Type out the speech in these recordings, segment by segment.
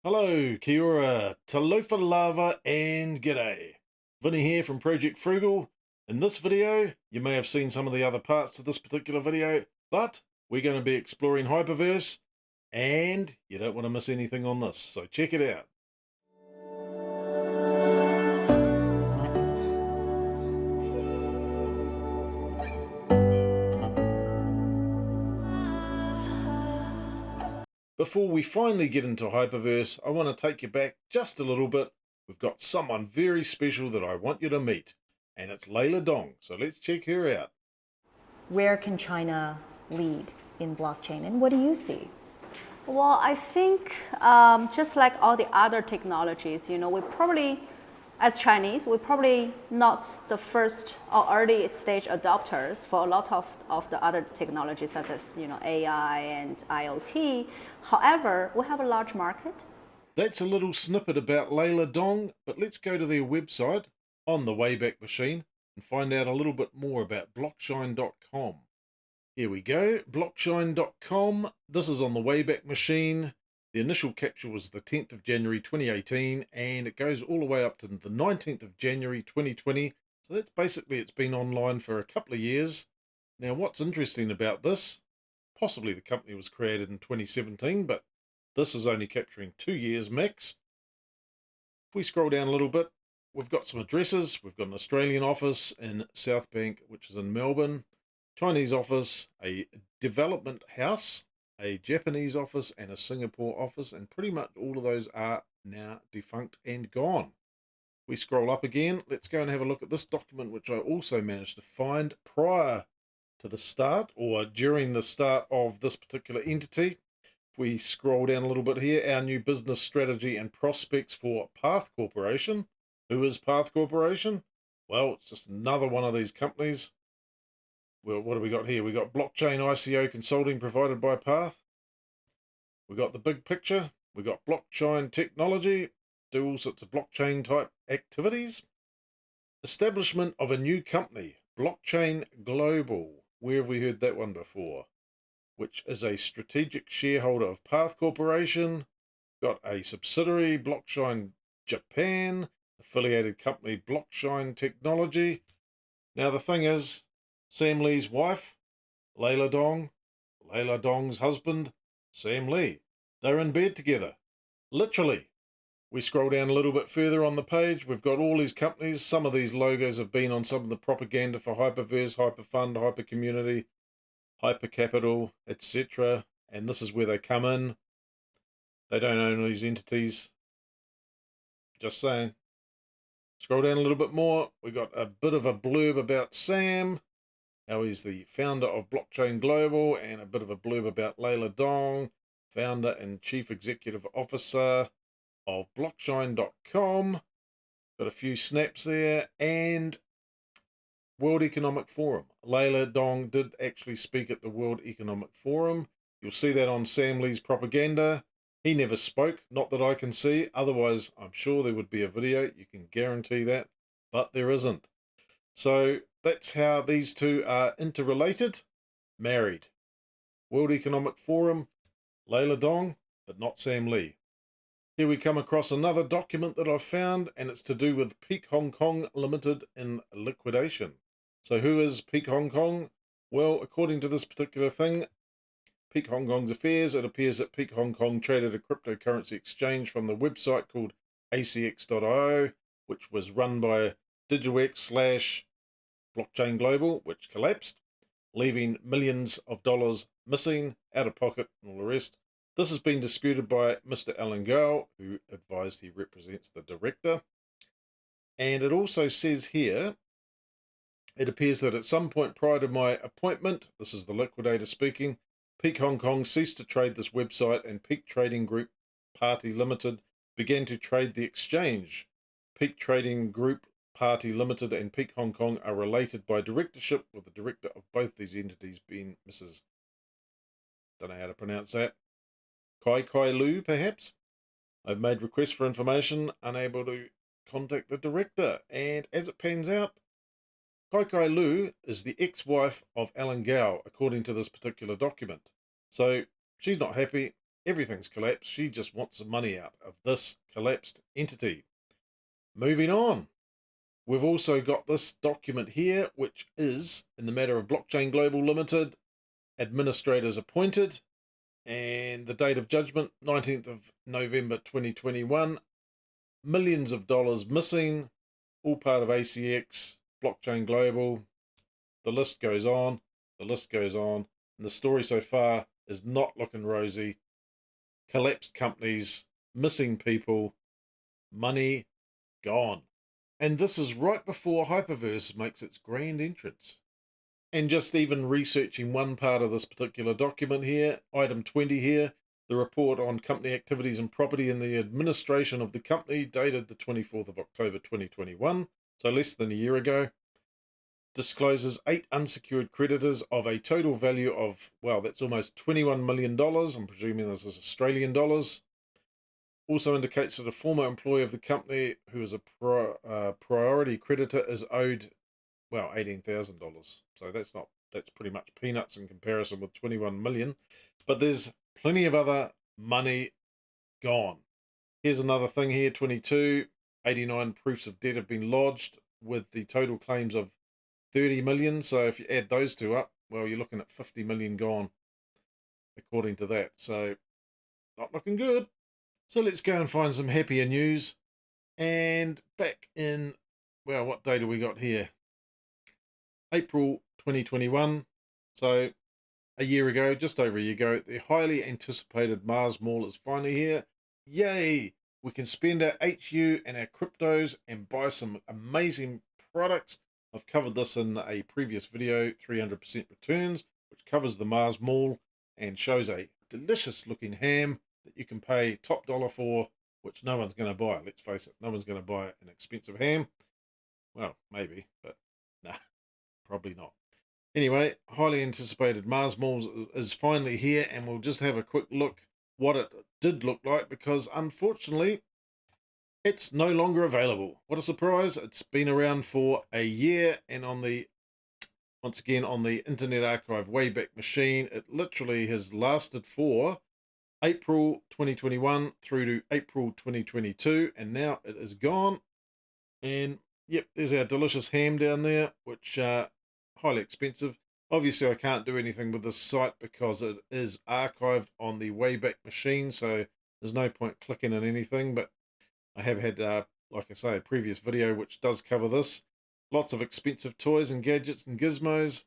Hello, kia ora, talofa lava, and g'day. Vinny here from Project Frugal. In this video, you may have seen some of the other parts to this particular video, but we're going to be exploring Hyperverse, and you don't want to miss anything on this, so check it out. Before we finally get into Hyperverse, I want to take you back just a little bit. We've got someone very special that I want you to meet, and it's Layla Dong, so let's check her out. Where can China lead in blockchain, and what do you see? Well, I think just like all the other technologies, we probably, as Chinese, we're probably not the first or early stage adopters for a lot of the other technologies such as AI and IoT. However, we have a large market. That's a little snippet about Layla Dong, but let's go to their website on the Wayback Machine and find out a little bit more about blockshine.com. Here we go, blockshine.com. This is on the Wayback Machine. The initial capture was the 10th of January 2018, and it goes all the way up to the 19th of January 2020. So that's basically, it's been online for a couple of years. Now, what's interesting about this, possibly the company was created in 2017, but this is only capturing 2 years max. If we scroll down a little bit, we've got some addresses. We've got an Australian office in South Bank, which is in Melbourne, Chinese office, a development house, a Japanese office, and a Singapore office, and pretty much all of those are now defunct and gone. We scroll up again. Let's go and have a look at this document, which I also managed to find prior to the start or during the start of this particular entity. If we scroll down a little bit here, our new business strategy and prospects for Path Corporation. Who is Path Corporation? Well, it's just another one of these companies. Well, what have we got here? We got blockchain ICO consulting provided by Path. We got the big picture. We got blockchain technology, do all sorts of blockchain type activities. Establishment of a new company, Blockchain Global. Where have we heard that one before? Which is a strategic shareholder of Path Corporation. Got a subsidiary, Blockshine Japan, affiliated company, Blockshine Technology. Now, the thing is, Sam Lee's wife, Layla Dong, Layla Dong's husband, Sam Lee, they're in bed together. Literally. We scroll down a little bit further on the page. We've got all these companies. Some of these logos have been on some of the propaganda for Hyperverse, Hyperfund, Hypercommunity, Hypercapital, etc. And this is where they come in. They don't own these entities. Just saying. Scroll down a little bit more. We got a bit of a blurb about Sam, how he's the founder of Blockchain Global, and a bit of a blurb about Layla Dong, founder and chief executive officer of blockshine.com. Got a few snaps there, and World Economic Forum. Layla Dong did actually speak at the World Economic Forum. You'll see that on Sam Lee's propaganda. He never spoke, not that I can see. Otherwise, I'm sure there would be a video. You can guarantee that, but there isn't. So that's how these two are interrelated. Married. World Economic Forum, Layla Dong, but not Sam Lee. Here we come across another document that I've found, and it's to do with Peak Hong Kong Limited in liquidation. So who is Peak Hong Kong? Well, according to this particular thing, Peak Hong Kong's affairs, it appears that Peak Hong Kong traded a cryptocurrency exchange from the website called ACX.io, which was run by DigitalX / Blockchain Global, which collapsed, leaving millions of dollars missing, out of pocket, and all the rest. This has been disputed by Mr. Alan Gao, who advised he represents the director. And it also says here, it appears that at some point prior to my appointment, this is the liquidator speaking, Peak Hong Kong ceased to trade this website, and Peak Trading Group Party Limited began to trade the exchange. Peak Trading Group Party Limited and Peak Hong Kong are related by directorship, with the director of both these entities being Mrs. Don't know how to pronounce that. Kai Lu, perhaps? I've made requests for information, unable to contact the director, and as it pans out, Kai Lu is the ex-wife of Alan Gao, according to this particular document. So she's not happy. everything's collapsed. She just wants some money out of this collapsed entity. Moving on. We've also got this document here, which is, in the matter of Blockchain Global Limited, administrators appointed, and the date of judgment, 19th of November 2021. Millions of dollars missing, all part of ACX, Blockchain Global. The list goes on, the list goes on, and the story so far is not looking rosy. Collapsed companies, missing people, money gone. And this is right before Hyperverse makes its grand entrance. And just even researching one part of this particular document here, item 20 here, the report on company activities and property in the administration of the company, dated the 24th of October 2021, so less than a year ago, discloses 8 unsecured creditors of a total value of, well, that's almost $21 million. I'm presuming this is Australian dollars. Also indicates that a former employee of the company who is a priority creditor is owed, well, $18,000. So that's pretty much peanuts in comparison with 21 million. But there's plenty of other money gone. Here's another thing here, 22, 89 proofs of debt have been lodged with the total claims of 30 million. So if you add those two up, well, you're looking at 50 million gone, according to that. So not looking good. So let's go and find some happier news. And back in, well, what date have we got here? April 2021. So a year ago, just over a year ago, the highly anticipated Mars Mall is finally here. Yay! We can spend our HU and our cryptos and buy some amazing products. I've covered this in a previous video, 300% returns, which covers the Mars Mall and shows a delicious looking ham that you can pay top dollar for, which no one's going to buy. Let's face it, no one's going to buy an expensive ham. Well, maybe, but nah, probably not. Anyway, highly anticipated Mars Malls is finally here, and we'll just have a quick look what it did look like, because unfortunately it's no longer available. What a surprise. It's been around for a year, and once again on the Internet Archive Wayback Machine, it literally has lasted for April 2021 through to April 2022, and now it is gone. And yep, there's our delicious ham down there, which highly expensive. Obviously I can't do anything with this site because it is archived on the Wayback Machine, so there's no point clicking on anything. But I have had, like I say, a previous video which does cover this. Lots of expensive toys and gadgets and gizmos.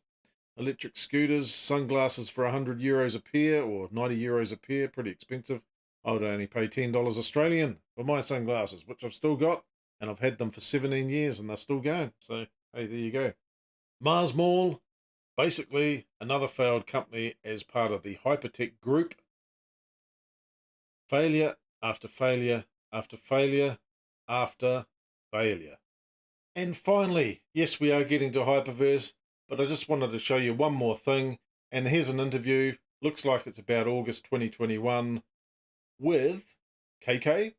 Electric scooters, sunglasses for €100 a pair, or 90 euros a pair, pretty expensive. I would only pay $10 Australian for my sunglasses, which I've still got, and I've had them for 17 years and they're still going. So, hey, there you go. Mars Mall, basically another failed company as part of the Hypertech group. Failure after failure after failure after failure. And finally, yes, we are getting to Hyperverse, but I just wanted to show you one more thing. And here's an interview, looks like it's about August 2021, with KK,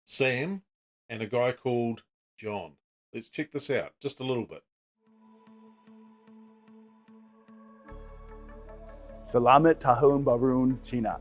Sam, and a guy called John. Let's check this out just a little bit. Selamat Tahun Baru Cina.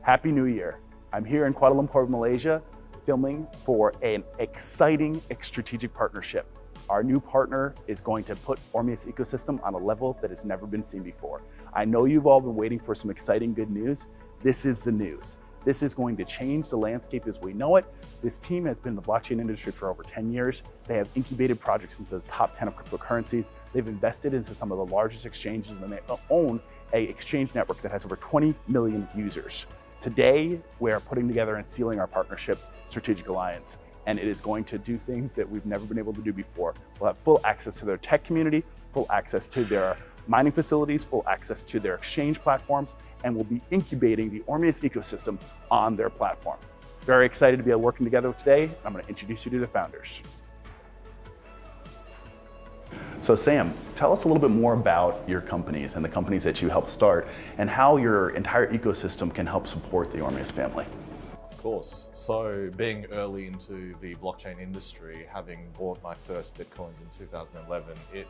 Happy New Year. I'm here in Kuala Lumpur, Malaysia, filming for an exciting strategic partnership. Our new partner is going to put Ormeus ecosystem on a level that has never been seen before. I know you've all been waiting for some exciting good news. This is the news. This is going to change the landscape as we know it. This team has been in the blockchain industry for over 10 years. They have incubated projects into the top 10 of cryptocurrencies. They've invested into some of the largest exchanges, and they own an exchange network that has over 20 million users. Today, we are putting together and sealing our partnership strategic alliance, and it is going to do things that we've never been able to do before. We'll have full access to their tech community, full access to their mining facilities, full access to their exchange platforms, and we'll be incubating the Ormeus ecosystem on their platform. Very excited to be working together today. I'm going to introduce you to the founders. So Sam, tell us a little bit more about your companies and the companies that you helped start, and how your entire ecosystem can help support the Ormeus family. Of course. So being early into the blockchain industry, having bought my first Bitcoins in 2011, it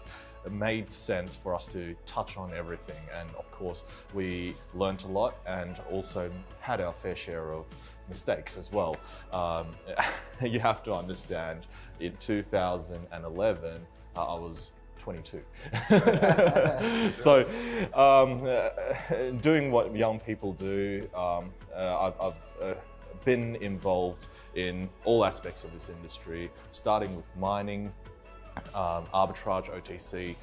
made sense for us to touch on everything. And of course, we learned a lot and also had our fair share of mistakes as well. You have to understand, in 2011, I was 22. So doing what young people do, I've been involved in all aspects of this industry, starting with mining, arbitrage, OTC,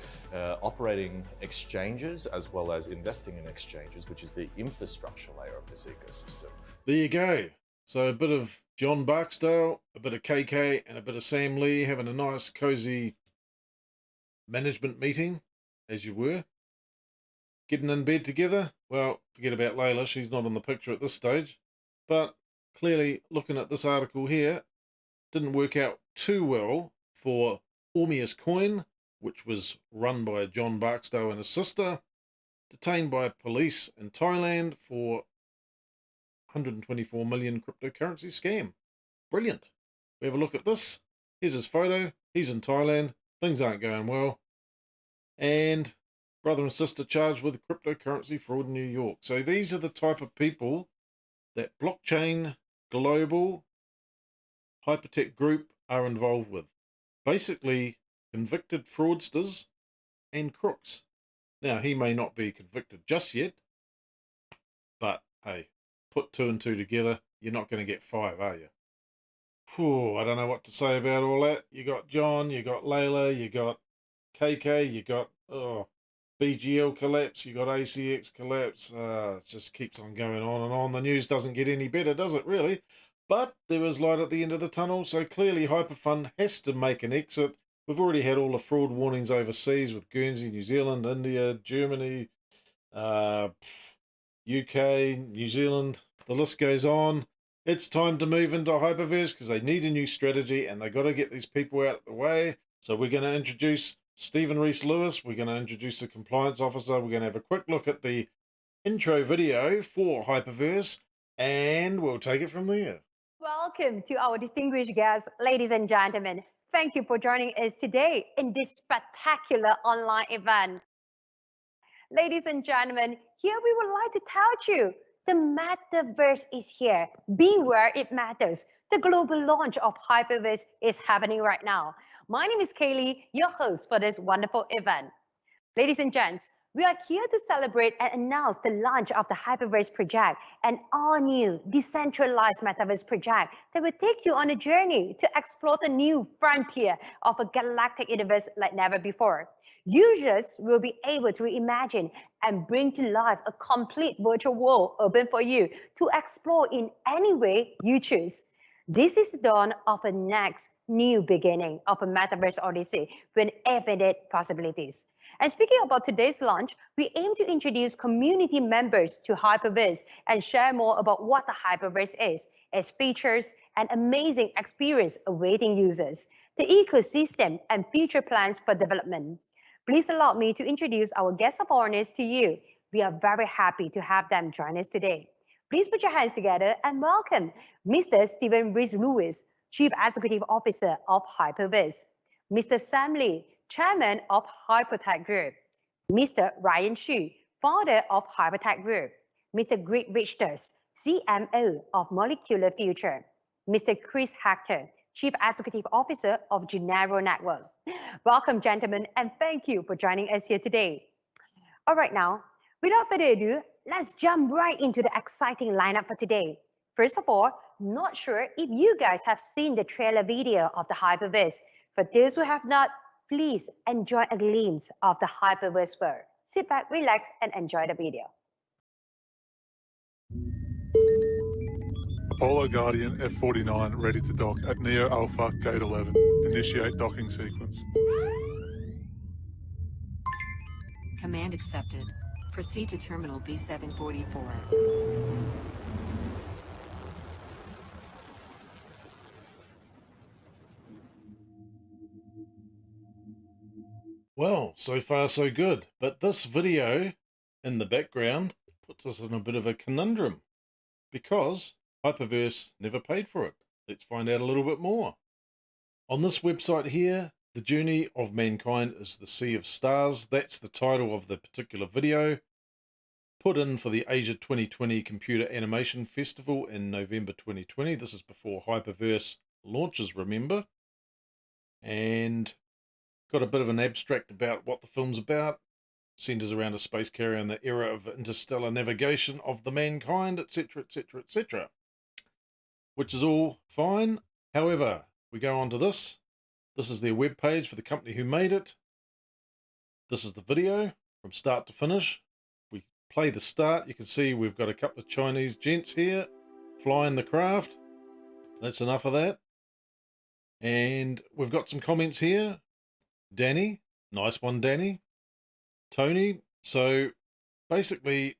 operating exchanges, as well as investing in exchanges, which is the infrastructure layer of this ecosystem. There you go. So a bit of John Barksdale, a bit of KK, and a bit of Sam Lee having a nice, cozy management meeting, as you were. Getting in bed together. Well, forget about Layla. She's not on the picture at this stage. But clearly, looking at this article here, didn't work out too well for Ormeus Coin, which was run by John Barksdale and his sister, detained by police in Thailand for 124 million cryptocurrency scam. Brilliant. We have a look at this. Here's his photo. He's in Thailand. Things aren't going well. And brother and sister charged with cryptocurrency fraud in New York. So these are the type of people that Blockchain Global Hypertech Group are involved with. Basically, convicted fraudsters and crooks. Now, he may not be convicted just yet, but hey, put 2 and 2 together, you're not going to get 5, are you? Whew, I don't know what to say about all that. You got John, you got Layla, you got KK, you got BGL collapse, you got ACX collapse. It just keeps on going on and on. The news doesn't get any better, does it really? But there is light at the end of the tunnel, so clearly Hyperfund has to make an exit. We've already had all the fraud warnings overseas with Guernsey, New Zealand, India, Germany, UK, New Zealand. The list goes on. It's time to move into Hyperverse because they need a new strategy and they got to get these people out of the way. So we're going to introduce Steven Reece Lewis. We're going to introduce the compliance officer. We're going to have a quick look at the intro video for Hyperverse and we'll take it from there. Welcome to our distinguished guests, ladies and gentlemen. Thank you for joining us today in this spectacular online event. Ladies and gentlemen, here we would like to tell you the Metaverse is here. Beware, it matters. The global launch of Hyperverse is happening right now. My name is Kaylee, your host for this wonderful event. Ladies and gents, we are here to celebrate and announce the launch of the Hyperverse project, an all-new decentralized metaverse project that will take you on a journey to explore the new frontier of a galactic universe like never before. Users will be able to reimagine and bring to life a complete virtual world open for you to explore in any way you choose. This is the dawn of a next new beginning of a metaverse odyssey with infinite possibilities. And speaking about today's launch, we aim to introduce community members to Hyperverse and share more about what the Hyperverse is, its features, and amazing experience awaiting users, the ecosystem, and future plans for development. Please allow me to introduce our guests of honors to you. We are very happy to have them join us today. Please put your hands together and welcome Mr. Steven Reece Lewis, Chief Executive Officer of Hyperverse, Mr. Sam Lee, Chairman of Hypertech Group, Mr. Ryan Xu, Founder of Hypertech Group, Mr. Greg Richters, CMO of Molecular Future, Mr. Chris Hector, Chief Executive Officer of Genero Network. Welcome, gentlemen, and thank you for joining us here today. All right, now, without further ado, let's jump right into the exciting lineup for today. First of all, not sure if you guys have seen the trailer video of the Hyperverse. For those who have not, please enjoy a glimpse of the Hyperverse world. Sit back, relax, and enjoy the video. Apollo Guardian F49 ready to dock at Neo Alpha Gate 11. Initiate docking sequence. Command accepted. Proceed to Terminal B744. Well, so far so good, but this video in the background puts us in a bit of a conundrum because Hyperverse never paid for it. Let's find out a little bit more. On this website here, the journey of mankind is the sea of stars. That's the title of the particular video, put in for the Asia 2020 Computer Animation Festival in November 2020. This is before Hyperverse launches, remember. And got a bit of an abstract about what the film's about. Centers around a space carrier in the era of interstellar navigation of the mankind, etc., etc., etc. Which is all fine. However, we go on to this. This is their web page for the company who made it. This is the video from start to finish. We play the start. You can see we've got a couple of Chinese gents here flying the craft. That's enough of that. And we've got some comments here. Danny, nice one, Danny. Tony, so basically,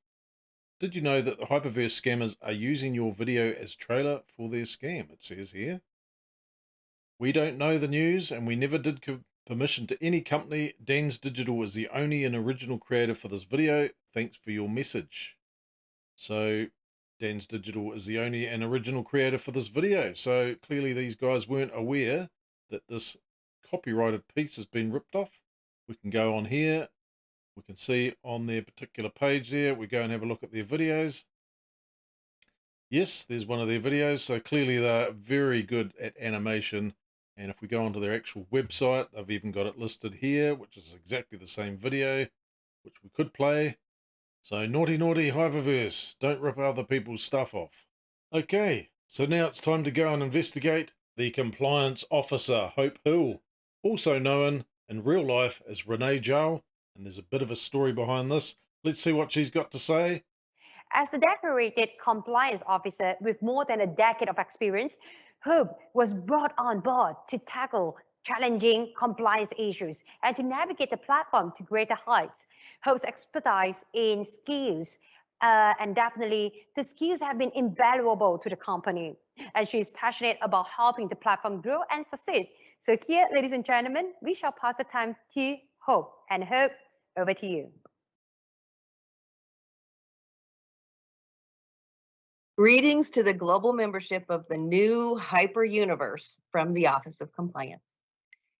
did you know that the Hyperverse scammers are using your video as trailer for their scam? It says here. We don't know the news, and we never did give permission to any company. Dan's Digital is the only and original creator for this video. Thanks for your message. So Dan's Digital is the only and original creator for this video. So clearly these guys weren't aware that this copyrighted piece has been ripped off. We can go on here. We can see on their particular page there, we go and have a look at their videos. Yes, there's one of their videos. So clearly they're very good at animation. And if we go onto their actual website, they've even got it listed here, which is exactly the same video, which we could play. So naughty, naughty Hyperverse, don't rip other people's stuff off. Okay, so now it's time to go and investigate the compliance officer, Hope Hill, also known in real life as Ronae Jull. And there's a bit of a story behind this. Let's see what she's got to say. As the decorated compliance officer with more than a decade of experience, Hope was brought on board to tackle challenging compliance issues and to navigate the platform to greater heights. Hope's expertise in skills, and definitely the skills have been invaluable to the company. And she's passionate about helping the platform grow and succeed. So here, ladies and gentlemen, we shall pass the time to Hope. And Hope, over to you. Greetings to the global membership of the new Hyper Universe from the Office of Compliance.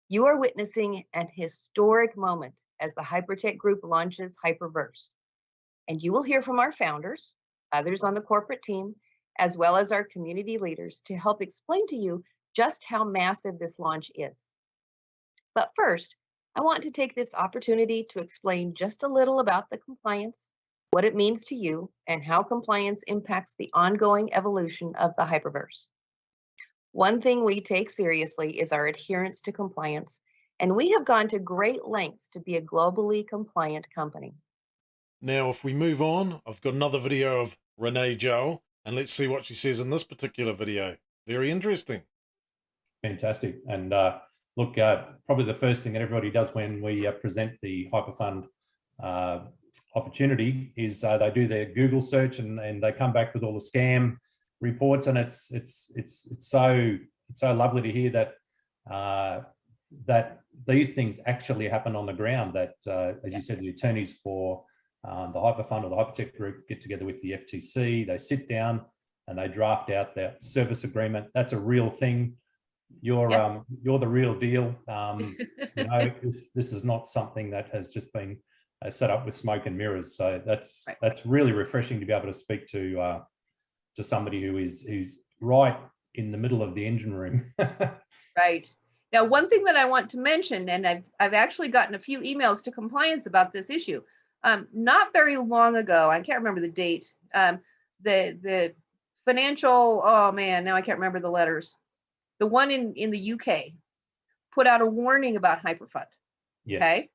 You are witnessing an historic moment as the Hypertech Group launches Hyperverse. And you will hear from our founders, others on the corporate team, as well as our community leaders to help explain to you just how massive this launch is. But first, I want to take this opportunity to explain just a little about the compliance, what it means to you, and how compliance impacts the ongoing evolution of the Hyperverse. One thing we take seriously is our adherence to compliance, and we have gone to great lengths to be a globally compliant company. Now, if we move on, I've got another video of Ronae Jull, and let's see what she says in this particular video. Very interesting. Fantastic. And look, probably the first thing that everybody does when we present the Hyperfund opportunity is they do their Google search and they come back with all the scam reports, and it's so lovely to hear that that these things actually happen on the ground. That as you said, the attorneys for the Hyperfund or the Hypertech Group get together with the FTC. They sit down and they draft out their service agreement. That's a real thing. You're the real deal. You know, this is not something that has just been set up with smoke and mirrors. So that's really refreshing to be able to speak to somebody who's right in the middle of the engine room. Right. Now, one thing that I want to mention, and I've actually gotten a few emails to compliance about this issue. Not very long ago, I can't remember the date. The financial, oh man, now I can't remember the letters. The one in the UK put out a warning about Hyperfund. Yes. Okay.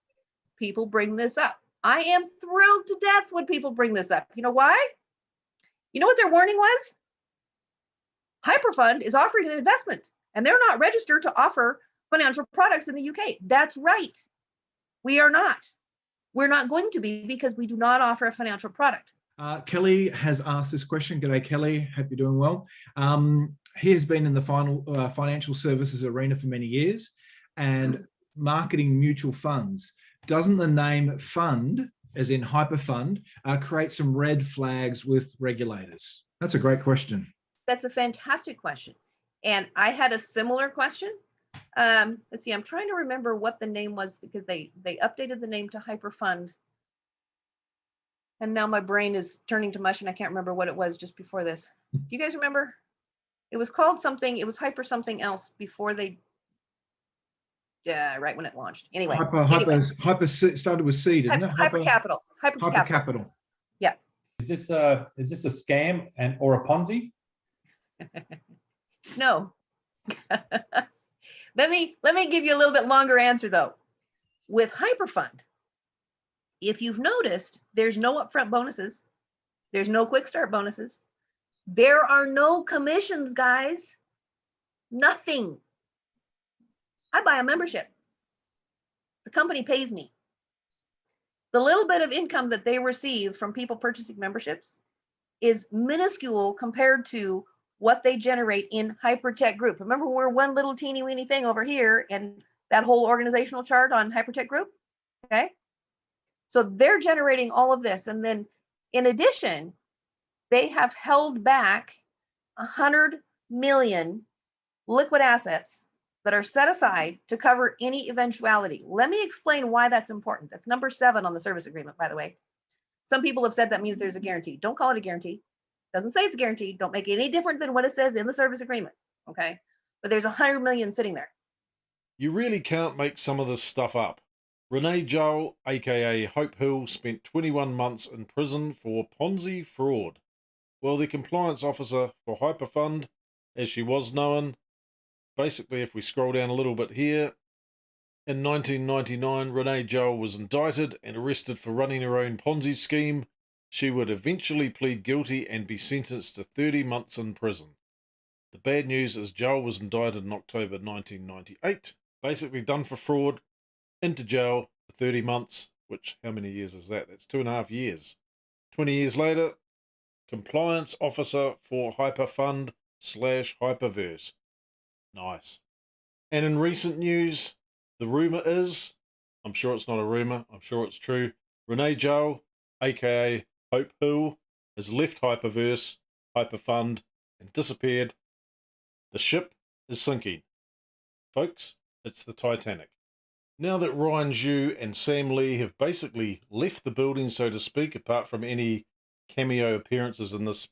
People bring this up. I am thrilled to death when people bring this up. You know why? You know what their warning was? Hyperfund is offering an investment and they're not registered to offer financial products in the UK. That's right. We are not. We're not going to be, because we do not offer a financial product. Kelly has asked this question. G'day, Kelly. Hope you're doing well. He has been in the financial services arena for many years and marketing mutual funds. Doesn't the name fund, as in Hyperfund, create some red flags with regulators? That's a great question. That's a fantastic question. And I had a similar question. Let's see, I'm trying to remember what the name was because they updated the name to Hyperfund. And now my brain is turning to mush and I can't remember what it was just before this. Do you guys remember? It was called something, it was Hyper something else before they, yeah, right when it launched. Anyway. Hyper started with C, didn't it? Hyper Capital. Hyper Capital. Yeah. Is this a scam or a Ponzi? No. Let me give you a little bit longer answer though. With Hyperfund, if you've noticed, there's no upfront bonuses. There's no quick start bonuses. There are no commissions, guys. Nothing. I buy a membership. The company pays me. The little bit of income that they receive from people purchasing memberships is minuscule compared to what they generate in Hypertech Group. Remember, we're one little teeny weeny thing over here and that whole organizational chart on Hypertech Group, okay? So they're generating all of this. And then in addition, they have held back 100 million liquid assets that are set aside to cover any eventuality. Let me explain why that's important. That's number 7 on the service agreement, by the way. Some people have said that means there's a guarantee. Don't call it a guarantee. Doesn't say it's a guarantee. Don't make it any different than what it says in the service agreement, okay? But there's 100 million sitting there. You really can't make some of this stuff up. Ronae Jull, aka Hope Hill, spent 21 months in prison for Ponzi fraud. Well, the compliance officer for Hyperfund, as she was known, basically if we scroll down a little bit here, in 1999, Ronae Jull was indicted and arrested for running her own Ponzi scheme. She would eventually plead guilty and be sentenced to 30 months in prison. The bad news is Jull was indicted in October 1998, basically done for fraud, into jail for 30 months, which, how many years is that? That's 2.5 years. 20 years later, compliance officer for Hyperfund / Hyperverse. Nice. And in recent news, the rumor is, I'm sure it's not a rumor, I'm sure it's true, Ronae Jull, aka Hope Hill, has left Hyperverse, Hyperfund, and disappeared. The ship is sinking. Folks, it's the Titanic. Now that Ryan Zhu and Sam Lee have basically left the building, so to speak, apart from any cameo appearances in this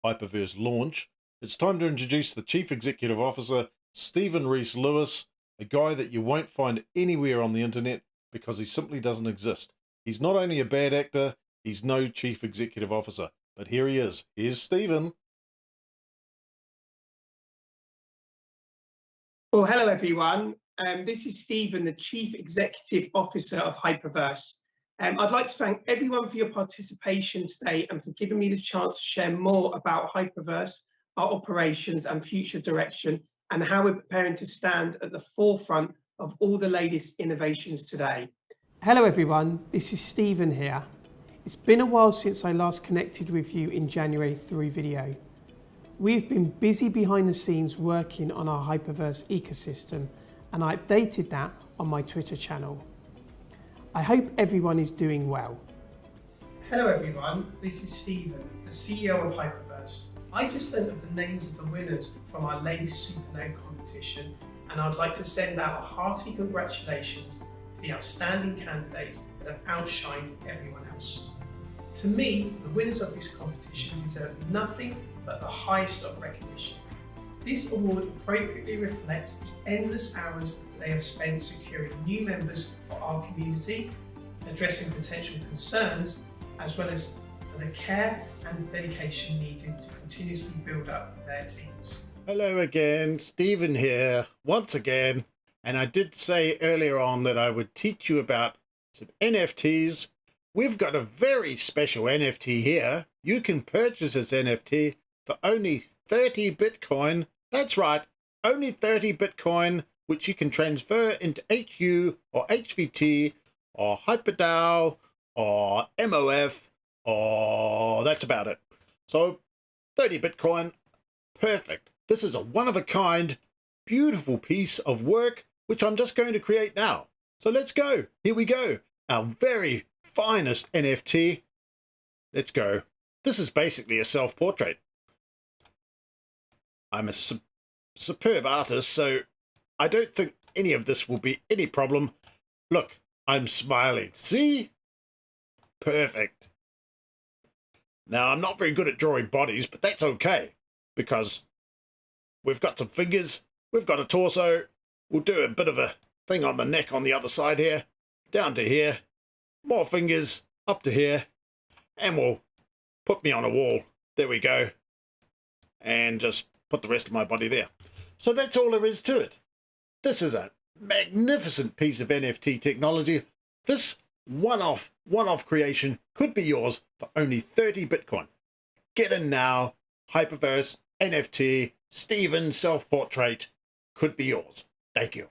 Hyperverse launch, it's time to introduce the Chief Executive Officer, Steven Reece Lewis, a guy that you won't find anywhere on the internet because he simply doesn't exist. He's not only a bad actor, he's no Chief Executive Officer. But here he is. Here's Steven. Well, hello everyone. This is Steven, the Chief Executive Officer of Hyperverse. I'd like to thank everyone for your participation today and for giving me the chance to share more about Hyperverse, our operations and future direction, and how we're preparing to stand at the forefront of all the latest innovations today. Hello everyone, this is Steven here. It's been a while since I last connected with you in January through video. We've been busy behind the scenes working on our Hyperverse ecosystem, and I updated that on my Twitter channel. I hope everyone is doing well. Hello everyone, this is Steven, the CEO of Hyperverse. I just learned of the names of the winners from our latest Supernode competition, and I'd like to send out a hearty congratulations to the outstanding candidates that have outshined everyone else. To me, the winners of this competition deserve nothing but the highest of recognition. This award appropriately reflects the endless hours they have spent securing new members for our community, addressing potential concerns, as well as the care and dedication needed to continuously build up their teams. Hello again, Steven here, once again. And I did say earlier on that I would teach you about some NFTs. We've got a very special NFT here. You can purchase this NFT for only 30 Bitcoin. That's right, only 30 Bitcoin, which you can transfer into HU or HVT or HyperDAO or MOF, or that's about it. So 30 Bitcoin, perfect. This is a one-of-a-kind, beautiful piece of work, which I'm just going to create now. So let's go. Here we go. Our very finest NFT. Let's go. This is basically a self-portrait. I'm a superb artist, so I don't think any of this will be any problem. Look, I'm smiling. See? Perfect. Now, I'm not very good at drawing bodies, but that's okay, because we've got some fingers, we've got a torso, we'll do a bit of a thing on the neck on the other side here, down to here, more fingers, up to here, and we'll put me on a wall. There we go. And just put the rest of my body there. So that's all there is to it. This is a magnificent piece of NFT technology. This one-off creation could be yours for only 30 Bitcoin. Get in now. Hyperverse, NFT, Steven self-portrait could be yours. Thank you.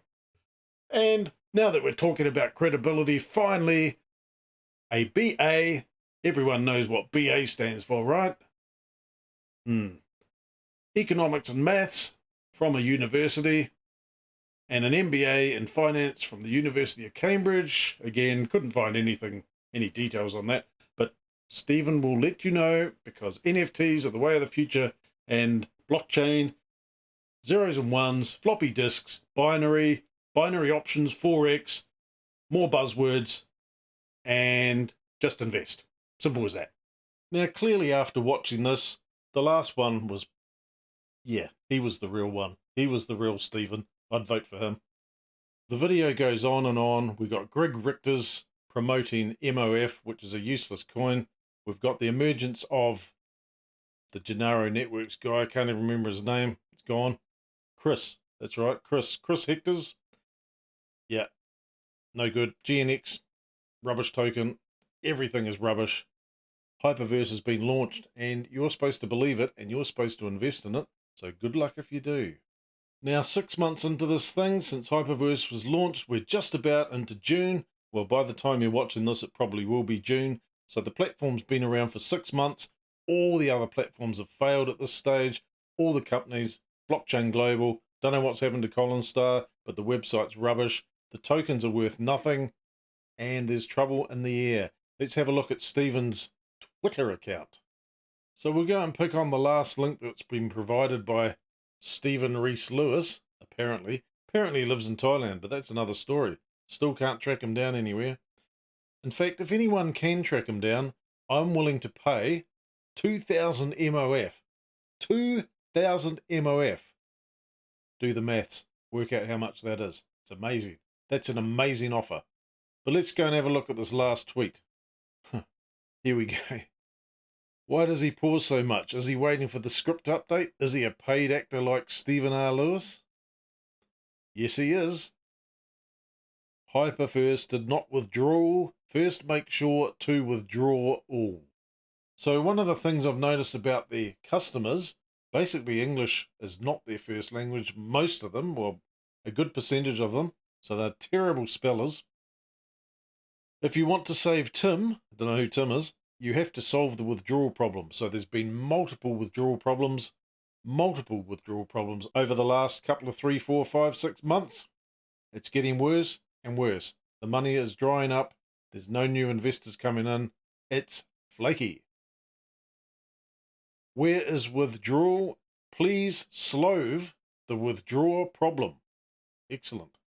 And now that we're talking about credibility, finally, a BA. Everyone knows what BA stands for, right? Economics and Maths from a university, and an MBA in Finance from the University of Cambridge. Again, couldn't find any details on that, but Steven will let you know, because NFTs are the way of the future, and blockchain, zeros and ones, floppy disks, binary options, Forex, more buzzwords, and just invest. Simple as that. Now, clearly after watching this, the last one was, yeah, he was the real one. He was the real Steven. I'd vote for him. The video goes on and on. We've got Greg Richter's promoting MOF, which is a useless coin. We've got the emergence of the Gennaro Networks guy. I can't even remember his name. It's gone. Chris. That's right. Chris Hectors. Yeah. No good. GNX. Rubbish token. Everything is rubbish. Hyperverse has been launched, and you're supposed to believe it, and you're supposed to invest in it. So good luck if you do. Now, 6 months into this thing, since Hyperverse was launched, we're just about into June. Well, by the time you're watching this, it probably will be June. So the platform's been around for 6 months. All the other platforms have failed at this stage. All the companies, Blockchain Global, don't know what's happened to Colin Star, but the website's rubbish. The tokens are worth nothing, and there's trouble in the air. Let's have a look at Steven's Twitter account. So we'll go and pick on the last link that's been provided by Steven Reece Lewis, apparently. Apparently he lives in Thailand, but that's another story. Still can't track him down anywhere. In fact, if anyone can track him down, I'm willing to pay 2,000 MOF. 2,000 MOF. Do the maths. Work out how much that is. It's amazing. That's an amazing offer. But let's go and have a look at this last tweet. Here we go. Why does he pause so much? Is he waiting for the script update? Is he a paid actor like Steven R. Lewis? Yes, he is. Hyperverse did not withdraw. First, make sure to withdraw all. So one of the things I've noticed about the customers, basically English is not their first language. Most of them, well, a good percentage of them. So they're terrible spellers. If you want to save Tim, I don't know who Tim is, you have to solve the withdrawal problem. So there's been multiple withdrawal problems over the last couple of 3, 4, 5, 6 months. It's getting worse and worse. The money is drying up. There's no new investors coming in. It's flaky. Where is withdrawal? Please solve the withdrawal problem. Excellent.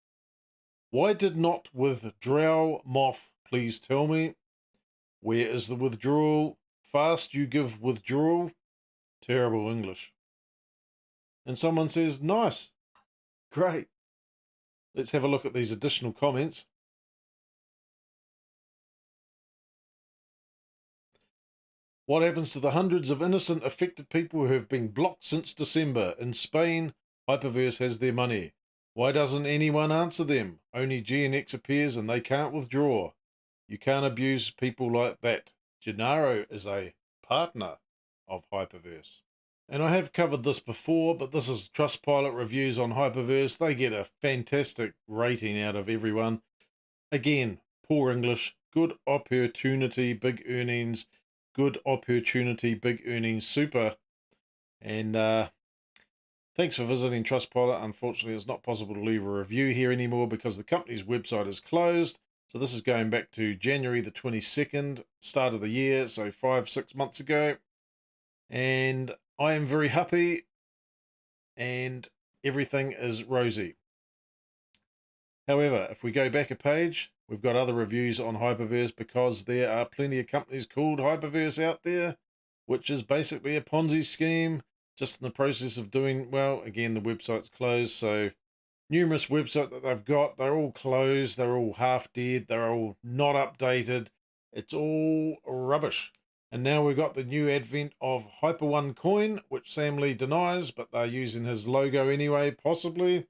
Why did not withdraw Moth? Please tell me. Where is the withdrawal? Fast you give withdrawal? Terrible English. And someone says, nice. Great. Let's have a look at these additional comments. What happens to the hundreds of innocent affected people who have been blocked since December? In Spain, Hyperverse has their money. Why doesn't anyone answer them? Only GNX appears and they can't withdraw. You can't abuse people like that. Gennaro is a partner of Hyperverse. And I have covered this before, but this is Trustpilot Reviews on Hyperverse. They get a fantastic rating out of everyone. Again, poor English, good opportunity, big earnings, good opportunity, big earnings, super. And thanks for visiting Trustpilot. Unfortunately, it's not possible to leave a review here anymore because the company's website is closed. So this is going back to January the 22nd, start of the year, so 5, 6 months ago. And I am very happy and everything is rosy. However, if we go back a page, we've got other reviews on Hyperverse, because there are plenty of companies called Hyperverse out there, which is basically a Ponzi scheme, just in the process of doing well. Again, the website's closed, so numerous websites that they've got, they're all closed, they're all half dead, they're all not updated. It's all rubbish. And now we've got the new advent of Hyper1 Coin, which Sam Lee denies, but they're using his logo anyway, possibly.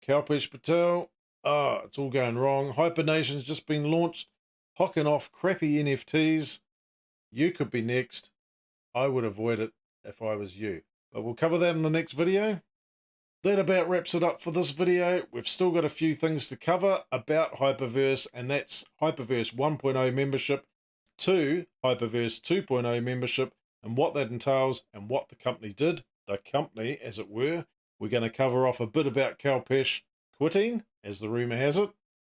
Kalpesh Patel, it's all going wrong. Hypernation's just been launched, hocking off crappy NFTs. You could be next. I would avoid it if I was you. But we'll cover that in the next video. That about wraps it up for this video. We've still got a few things to cover about Hyperverse, and that's Hyperverse 1.0 membership to Hyperverse 2.0 membership, and what that entails and what the company did, the company as it were. We're going to cover off a bit about Kalpesh quitting, as the rumour has it.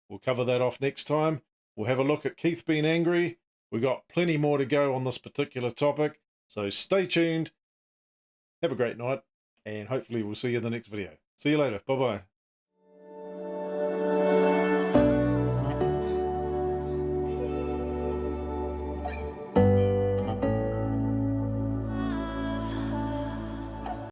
We'll cover that off next time. We'll have a look at Keith being angry. We've got plenty more to go on this particular topic, so stay tuned. Have a great night, and hopefully we'll see you in the next video. See you later. Bye-bye.